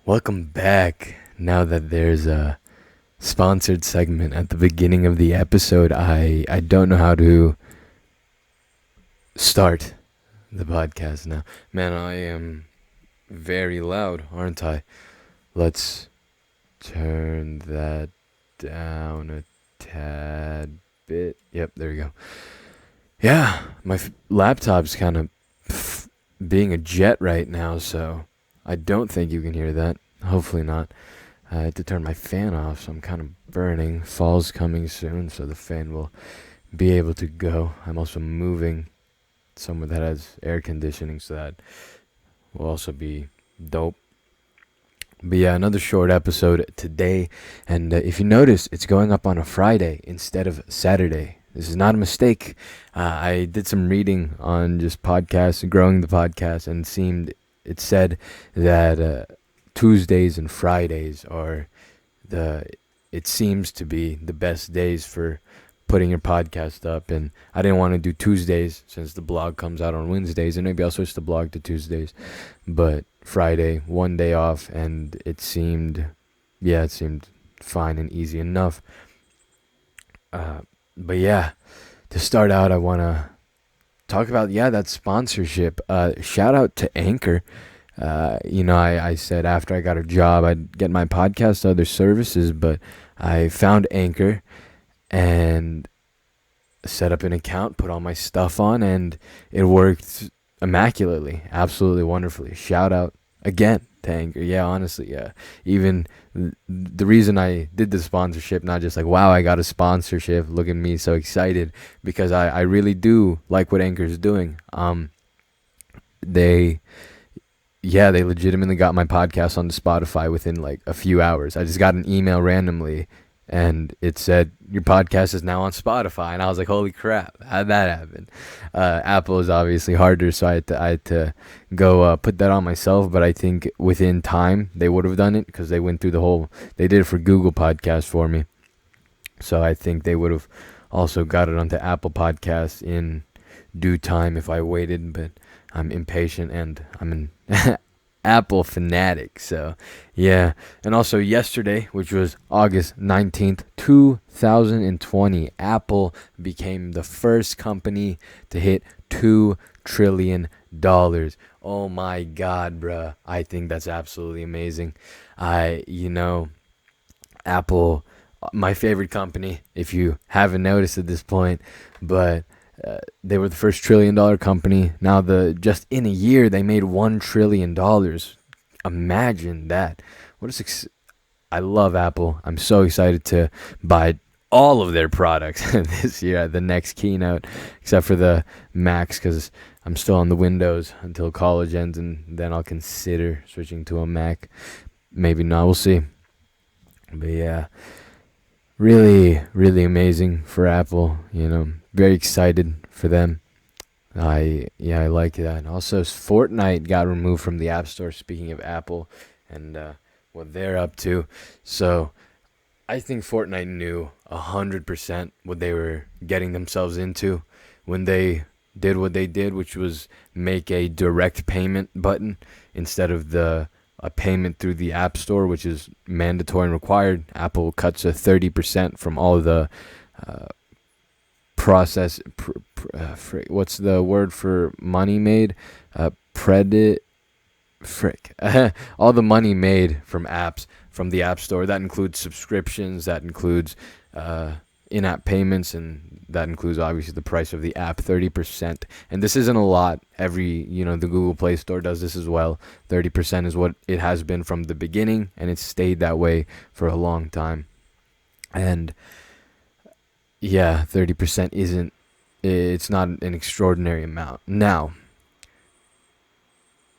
Welcome back. Now that there's a sponsored segment at the beginning of the episode, I don't know how to start the podcast now. Man, I am very loud, aren't I? Let's turn that down a tad bit. Yep, there we go. Yeah, my laptop's kind of being a jet right now, so I don't think you can hear that. Hopefully not. I had to turn my fan off, so I'm kind of burning. Fall's coming soon, so the fan will be able to go. I'm also moving somewhere that has air conditioning, so that will also be dope. But yeah, another short episode today. And if you notice, it's going up on a Friday instead of Saturday. This is not a mistake. I did some reading on just podcasts, growing the podcast, and it said that Tuesdays and Fridays are it seems to be the best days for putting your podcast up. And I didn't want to do Tuesdays since the blog comes out on Wednesdays, and maybe I'll switch the blog to Tuesdays. But Friday, one day off, and it seemed fine and easy enough. But yeah, to start out, I want to talk about, that sponsorship. Shout out to Anchor. I said after I got a job, I'd get my podcast to other services, but I found Anchor and set up an account, put all my stuff on, and it worked immaculately, absolutely wonderfully. Shout out again to Anchor. Yeah, honestly, yeah. Even the reason I did the sponsorship, not just like, wow, I got a sponsorship, look at me, so excited, because I really do like what Anchor's doing. They legitimately got my podcast onto Spotify within like a few hours. I just got an email randomly and it said, your podcast is now on Spotify. And I was like, holy crap, how'd that happen? Apple is obviously harder, so I had to go put that on myself. But I think within time they would have done it, because they went through they did it for Google Podcast for me. So I think they would have also got it onto Apple Podcasts in due time if I waited. But I'm impatient and I'm an Apple fanatic. So yeah. And also yesterday, which was August 19th, 2020, Apple became the first company to hit $2 trillion. Oh my God, bruh. I think that's absolutely amazing. Apple, my favorite company, if you haven't noticed at this point, but they were the first $1 trillion company. Now, just in a year, they made $1 trillion. Imagine that. I love Apple. I'm so excited to buy all of their products this year at the next keynote, except for the Macs, because I'm still on the Windows until college ends, and then I'll consider switching to a Mac. Maybe not. We'll see. But yeah, really, really amazing for Apple. Very excited for them. I like that. And also, Fortnite got removed from the App Store, speaking of Apple and what they're up to. So I think Fortnite knew 100% what they were getting themselves into when they did what they did, which was make a direct payment button instead of a payment through the App Store, which is mandatory and required. Apple cuts 30% from all the what's the word for money made? All the money made from apps from the App Store. That includes subscriptions, that includes in-app payments, and that includes obviously the price of the app. 30%. And this isn't a lot. The Google Play Store does this as well. 30% is what it has been from the beginning, and it's stayed that way for a long time. And yeah, 30% it's not an extraordinary amount. Now,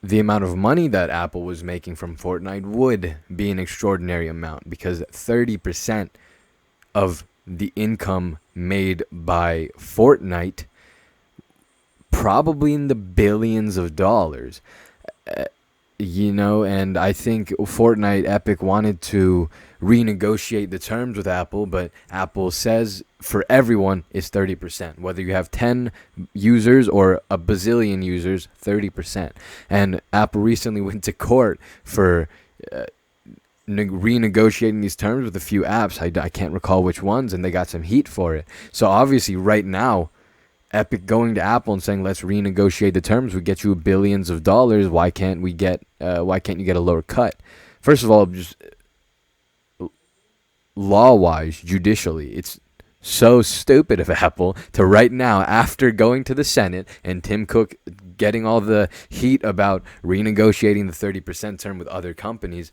the amount of money that Apple was making from Fortnite would be an extraordinary amount, because 30% of the income made by Fortnite, probably in the billions of dollars. And I think Fortnite Epic wanted to renegotiate the terms with Apple, but Apple says for everyone it's 30%. Whether you have 10 users or a bazillion users, 30%. And Apple recently went to court for uh, renegotiating these terms with a few apps. I can't recall which ones, and they got some heat for it. So obviously, right now, Epic going to Apple and saying, "Let's renegotiate the terms. We get you billions of dollars. Why can't we get? Why can't you get a lower cut?" First of all, just law-wise, judicially, it's so stupid of Apple to right now, after going to the Senate and Tim Cook getting all the heat about renegotiating the 30% term with other companies.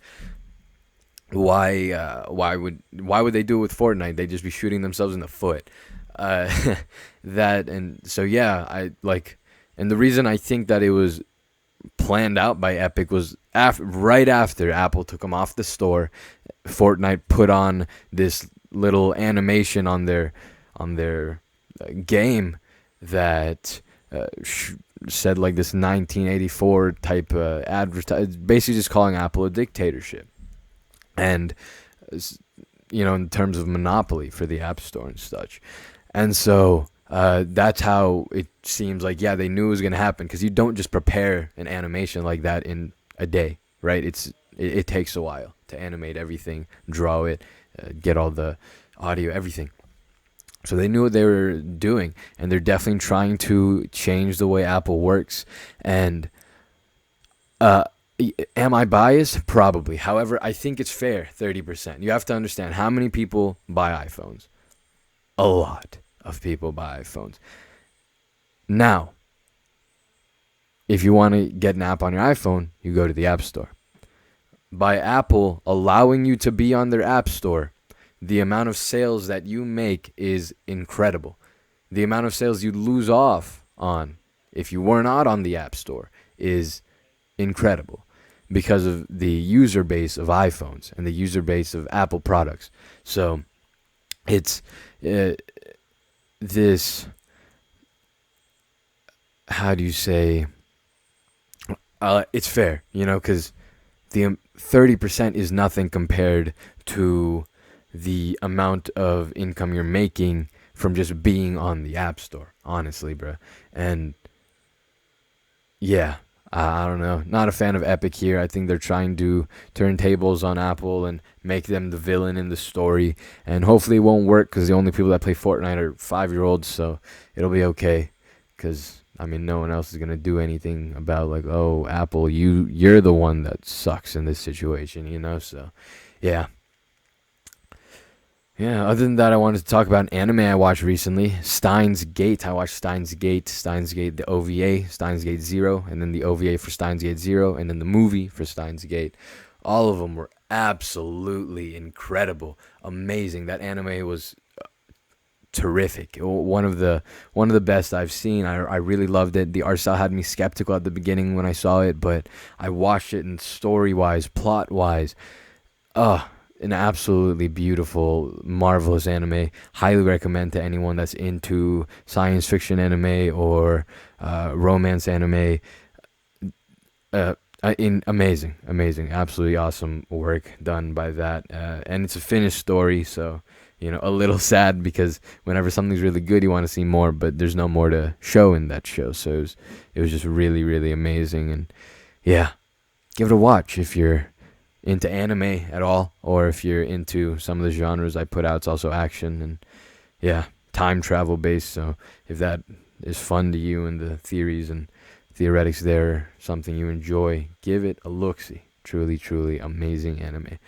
Why would they do it with Fortnite? They'd just be shooting themselves in the foot. Uh, that and so yeah, and the reason I think that it was planned out by Epic was right after Apple took them off the store. Fortnite put on this little animation on their game that said like this 1984 type advertise, basically just calling Apple a dictatorship, and in terms of monopoly for the App Store and such. And so that's how it seems like, yeah, they knew it was going to happen, because you don't just prepare an animation like that in a day, right? It takes a while to animate everything, draw it, get all the audio, everything. So they knew what they were doing, and they're definitely trying to change the way Apple works. And am I biased? Probably. However, I think it's fair, 30%. You have to understand how many people buy iPhones. A lot of people buy iPhones. Now, if you want to get an app on your iPhone, you go to the App Store. By Apple allowing you to be on their App Store, the amount of sales that you make is incredible. The amount of sales you lose off on if you were not on the App Store is incredible, because of the user base of iPhones and the user base of Apple products. So it's this, how do you say, it's fair, because the 30% is nothing compared to the amount of income you're making from just being on the App Store, honestly, bro. And yeah, I don't know. Not a fan of Epic here. I think they're trying to turn tables on Apple and make them the villain in the story. And hopefully it won't work, because the only people that play Fortnite are 5-year-olds, so it'll be okay. Because, no one else is going to do anything about, like, oh, Apple, you're the one that sucks in this situation, So, yeah. Yeah, other than that, I wanted to talk about an anime I watched recently, Steins Gate. I watched Steins Gate, the OVA, Steins Gate 0, and then the OVA for Steins Gate 0, and then the movie for Steins Gate. All of them were absolutely incredible, amazing. That anime was terrific. One of the best I've seen. I really loved it. The art style had me skeptical at the beginning when I saw it, but I watched it, and story-wise, plot-wise, an absolutely beautiful, marvelous anime. Highly recommend to anyone that's into science fiction anime or romance anime. Amazing, absolutely awesome work done by that. And it's a finished story, so a little sad, because whenever something's really good, you want to see more, but there's no more to show in that show. So it was just really, really amazing. And yeah, give it a watch if you're into anime at all, or if you're into some of the genres I put out. It's also action and yeah, time travel based. So if that is fun to you, and the theories and theoretics there are something you enjoy, give it a look-see. Truly amazing anime.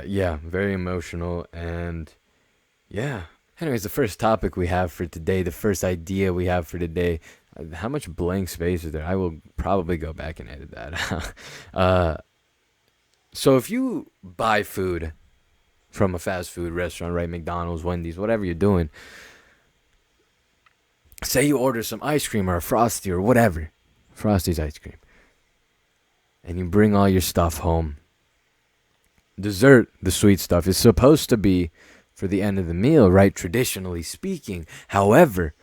Yeah, very emotional. And yeah, anyways, the first topic we have for today, the first idea we have for today. How much blank space is there? I will probably go back and edit that. So if you buy food from a fast food restaurant, right, McDonald's, Wendy's, whatever you're doing, say you order some ice cream or a Frosty or whatever, Frosty's ice cream, and you bring all your stuff home. Dessert, the sweet stuff, is supposed to be for the end of the meal, right, traditionally speaking. However,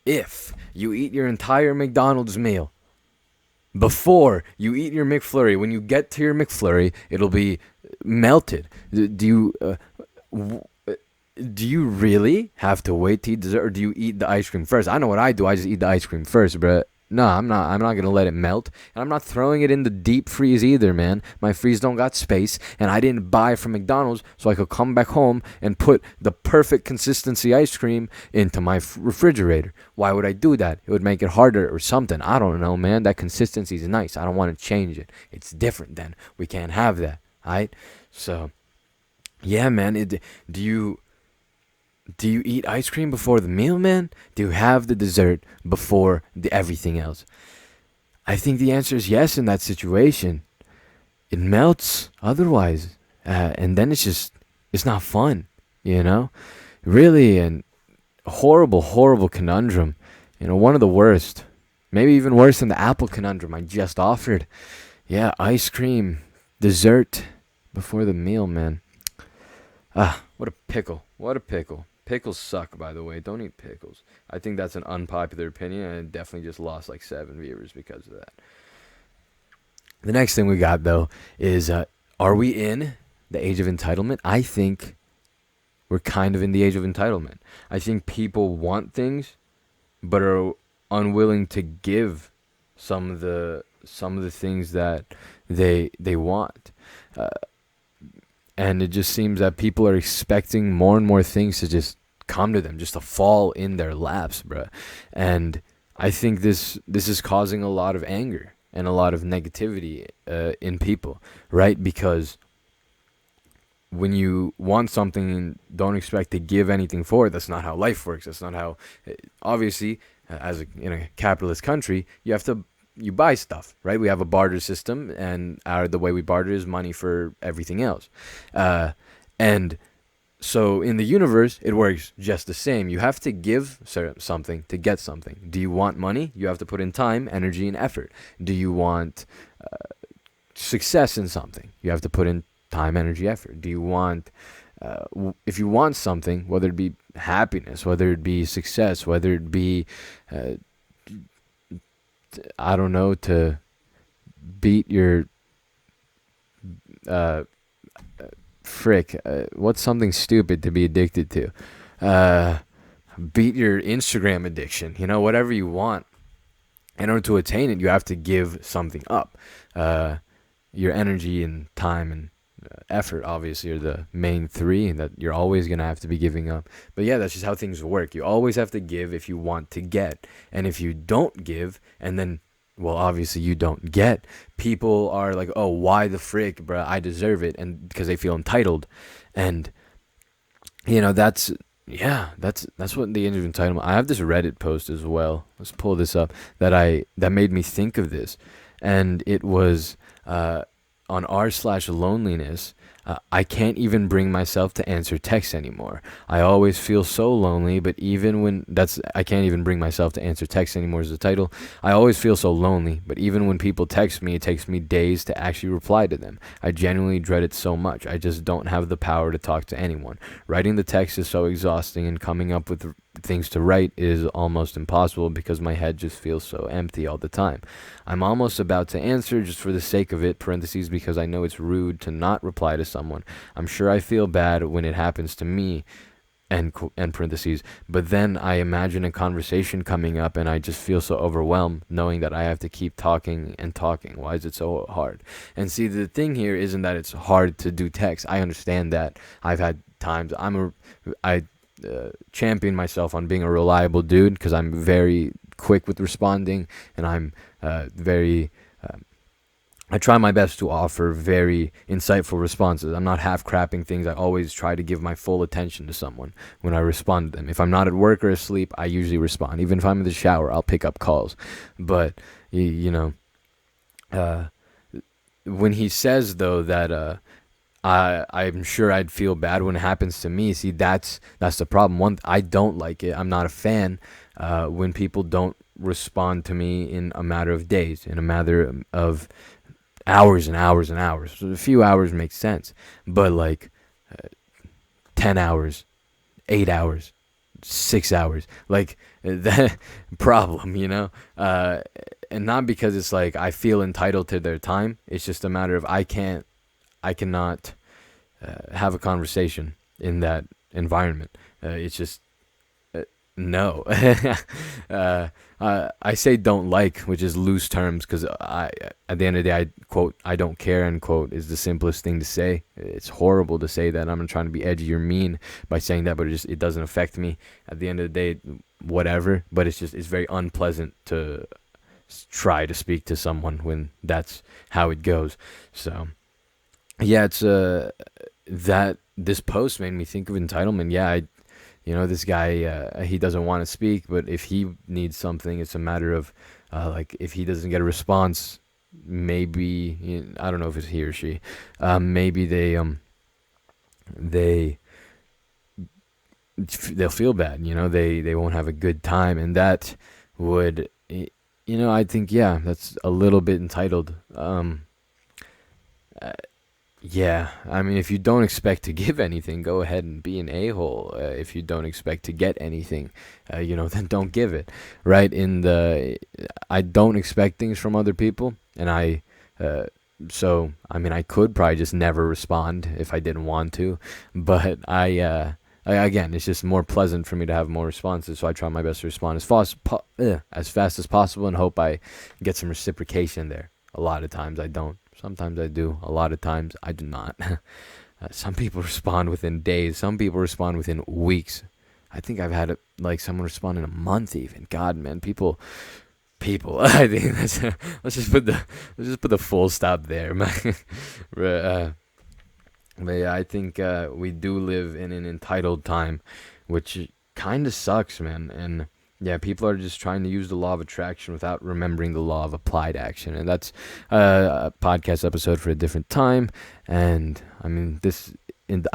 if you eat your entire McDonald's meal before you eat your McFlurry, when you get to your McFlurry, it'll be melted. Do you really have to wait to eat dessert, or do you eat the ice cream first? I know what I do. I just eat the ice cream first, bruh. No, I'm not gonna let it melt, and I'm not throwing it in the deep freeze either, man. My freeze don't got space, and I didn't buy from McDonald's so I could come back home and put the perfect consistency ice cream into my refrigerator. Why would I do that? It would make it harder or something. I don't know, man. That consistency is nice. I don't want to change it. It's different. Then we can't have that, right? So, yeah, man. Do you eat ice cream before the meal, man? Do you have the dessert before the everything else? I think the answer is yes in that situation. It melts otherwise, and then it's not fun, you know. Really, and horrible, horrible conundrum. One of the worst. Maybe even worse than the apple conundrum I just offered. Yeah, ice cream, dessert before the meal, man. Ah, what a pickle. What a pickle. Pickles suck, by the way. Don't eat pickles. I think that's an unpopular opinion, and it definitely just lost like 7 viewers because of that. The next thing we got, though, is are we in the age of entitlement? I think we're kind of in the age of entitlement. I think people want things, but are unwilling to give some of the things that they want. And it just seems that people are expecting more and more things to just come to them, just to fall in their laps, bruh. And I think this is causing a lot of anger and a lot of negativity in people, right? Because when you want something and don't expect to give anything for it, that's not how life works. That's not how, obviously, in a capitalist country, you buy stuff, right? We have a barter system, and the way we barter is money for everything else. And so in the universe, it works just the same. You have to give something to get something. Do you want money? You have to put in time, energy, and effort. Do you want success in something? You have to put in time, energy, effort. Do you want, if you want something, whether it be happiness, whether it be success, whether it be, I don't know, to beat your, what's something stupid to be addicted to? Beat your Instagram addiction, whatever you want. In order to attain it, you have to give something up. Your energy and time and effort, obviously, are the main three that you're always going to have to be giving up. But yeah, that's just how things work. You always have to give if you want to get. And if you don't give, and then, well, obviously you don't get, people are like, oh, why the frick, bruh, I deserve it, and because they feel entitled. And that's what the age of entitlement. I have this Reddit post as well, let's pull this up, that made me think of this. And it was on r/loneliness. I can't even bring myself to answer texts anymore. I always feel so lonely, but even when I can't even bring myself to answer texts anymore is the title. I always feel so lonely, but even when people text me, it takes me days to actually reply to them. I genuinely dread it so much. I just don't have the power to talk to anyone. Writing the text is so exhausting, and coming up with things to write is almost impossible because my head just feels so empty all the time. I'm almost about to answer just for the sake of it, parentheses, because I know it's rude to not reply to someone. I'm sure I feel bad when it happens to me, and parentheses, but then I imagine a conversation coming up and I just feel so overwhelmed knowing that I have to keep talking and talking. Why is it so hard? And see, the thing here isn't that it's hard to do text. I understand that. I've had times I champion myself on being a reliable dude because I'm very quick with responding, and I'm I try my best to offer very insightful responses. I'm not half-crapping things. I always try to give my full attention to someone when I respond to them. If I'm not at work or asleep, I usually respond. Even if I'm in the shower, I'll pick up calls. But, when he says, though, that I'm sure I'd feel bad when it happens to me, see, that's the problem. I don't like it. I'm not a fan when people don't respond to me in a matter of days, in a matter of hours and hours and hours. So a few hours makes sense, but like 10 hours, 8 hours, 6 hours, like that problem, and not because it's like I feel entitled to their time. It's just a matter of I cannot have a conversation in that environment. It's just No. I say don't like, which is loose terms, because at the end of the day, I quote, I don't care, end quote, is the simplest thing to say. It's horrible to say that. I'm not trying to be edgy or mean by saying that, but it doesn't affect me. At the end of the day, whatever. But it's very unpleasant to try to speak to someone when that's how it goes. So yeah, it's that this post made me think of entitlement. Yeah, this guy, he doesn't want to speak, but if he needs something, it's a matter of, like, if he doesn't get a response, maybe, I don't know if it's he or she, maybe they they'll feel bad, they won't have a good time, and that would, I think, yeah, that's a little bit entitled. Uh, Yeah, I mean, if you don't expect to give anything, go ahead and be an a-hole. If you don't expect to get anything, then don't give it, right? I don't expect things from other people, and so, I mean, I could probably just never respond if I didn't want to, but again, it's just more pleasant for me to have more responses, so I try my best to respond as fast as possible and hope I get some reciprocation there. A lot of times I don't. Sometimes I do. A lot of times I do not. Some people respond within days. Some people respond within weeks. I think I've had someone respond in a month even. God, man, people. I think let's just put the full stop there, man. But yeah, I think we do live in an entitled time, which kind of sucks, man. And yeah, people are just trying to use the law of attraction without remembering the law of applied action, and that's a podcast episode for a different time. And I mean, the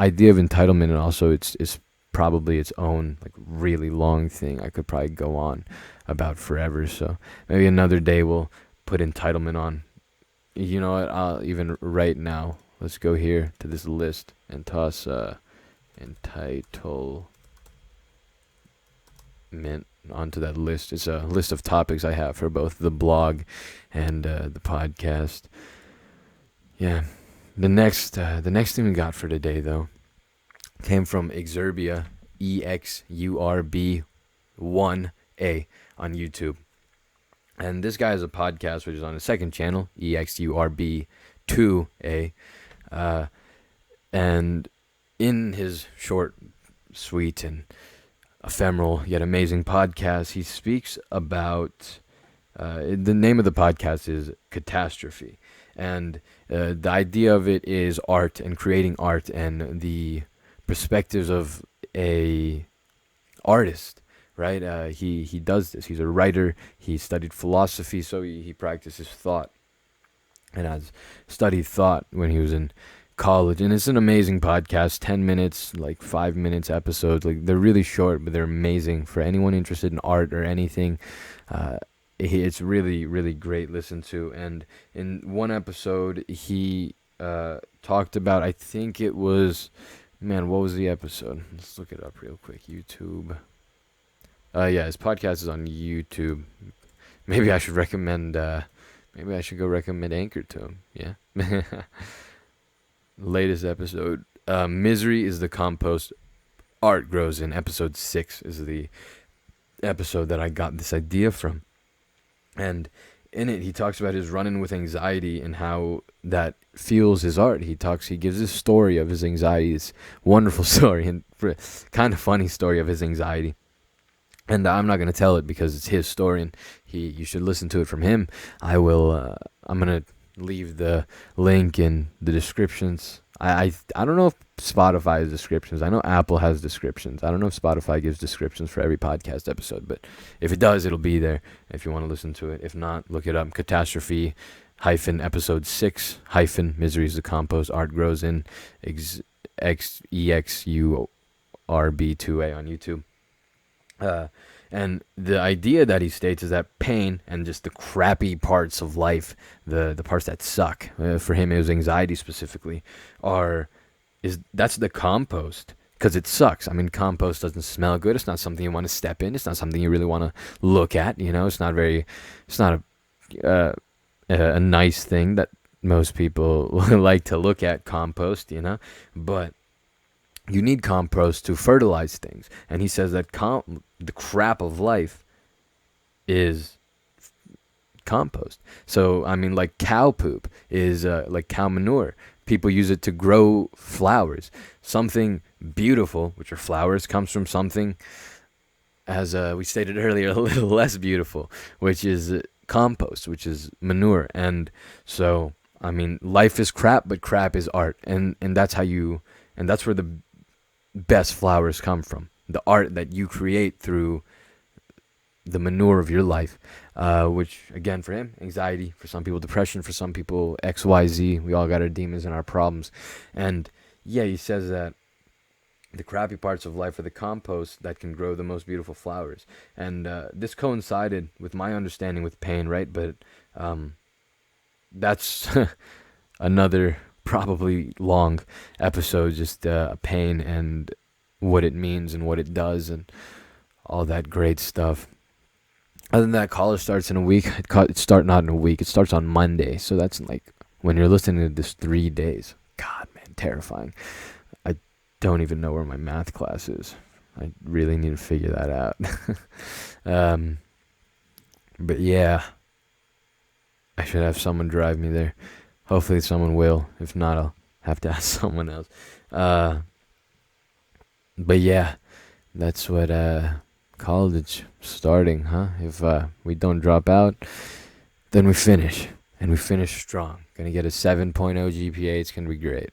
idea of entitlement, and also it's probably its own like really long thing. I could probably go on about forever. So maybe another day we'll put entitlement on. You know what? I'll even right now. Let's go here to this list and toss entitlement onto that list. It's a list of topics I have for both the blog and the podcast. Yeah, the next thing we got for today though came from Exurbia, EXURB1A on YouTube, and this guy has a podcast which is on his second channel, EXURB2A, and in his short, sweet, and ephemeral yet amazing podcast, he speaks about the name of the podcast is Catastrophe, and the idea of it is art and creating art and the perspectives of a artist, right? He does this. He's a writer. He studied philosophy, so he practices thought, and has studied thought when he was in college. And it's an amazing podcast, 10 minutes, like 5 minutes episodes. Like, they're really short, but they're amazing for anyone interested in art or anything. It's really, really great listen to. And in one episode, he talked about, I think it was, man, what was the episode? Let's look it up real quick. YouTube. Yeah, his podcast is on YouTube. Maybe I should recommend, maybe I should go recommend Anchor to him. Yeah. Latest episode, Misery is the Compost Art Grows In. Episode 6 is the episode that I got this idea from. And in it, he talks about his run-in with anxiety and how that fuels his art. He gives this story of his anxiety, this wonderful story, and kind of funny story of his anxiety. And I'm not going to tell it because it's his story, and you should listen to it from him. I'm going to leave the link in the descriptions. I don't know if Spotify has descriptions. I know Apple has descriptions. I don't know if Spotify gives descriptions for every podcast episode, but if it does, it'll be there if you want to listen to it. If not, look it up. Catastrophe episode 6 Misery is the Compost Art Grows In EXURB2A on YouTube. And the idea that he states is that pain and just the crappy parts of life, the parts that suck, for him it was anxiety specifically, that's the compost, because it sucks. I mean, compost doesn't smell good. It's not something you want to step in. It's not something you really want to look at. It's not a nice thing that most people like to look at, compost. But you need compost to fertilize things. And he says that the crap of life is compost. So, I mean, like cow poop is like cow manure. People use it to grow flowers. Something beautiful, which are flowers, comes from something, as we stated earlier, a little less beautiful, which is compost, which is manure. And so, I mean, life is crap, but crap is art. And that's how you, and that's where the best flowers come from. The art that you create through the manure of your life, which again, for him, anxiety, for some people depression, for some people XYZ. We all got our demons and our problems. And yeah, he says that the crappy parts of life are the compost that can grow the most beautiful flowers. And this coincided with my understanding with pain, right? But that's another probably long episode, just pain and what it means and what it does and all that great stuff. Other than that, college starts in a week. It starts not in a week. It starts on Monday. So that's like, when you're listening to this, 3 days. God, man, terrifying. I don't even know where my math class is. I really need to figure that out. But yeah, I should have someone drive me there. Hopefully someone will. If not, I'll have to ask someone else. But yeah, that's what college starting, huh? If we don't drop out, then we finish, and we finish strong. Gonna get a 7.0 GPA. It's gonna be great.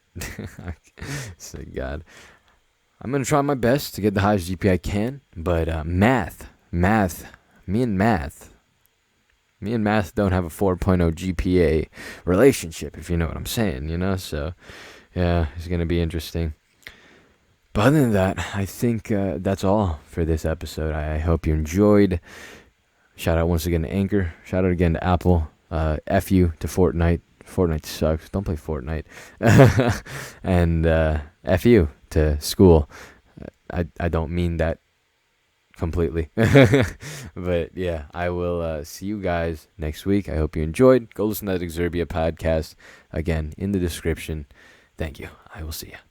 So God, I'm gonna try my best to get the highest GPA I can. But math, me and math don't have a 4.0 GPA relationship, if you know what I'm saying, So yeah, it's gonna be interesting. But other than that, I think that's all for this episode. I hope you enjoyed. Shout out once again to Anchor. Shout out again to Apple. F you to Fortnite. Fortnite sucks. Don't play Fortnite. And F you to school. I don't mean that completely. But yeah, I will see you guys next week. I hope you enjoyed. Go listen to that Exerbia podcast. Again, in the description. Thank you. I will see you.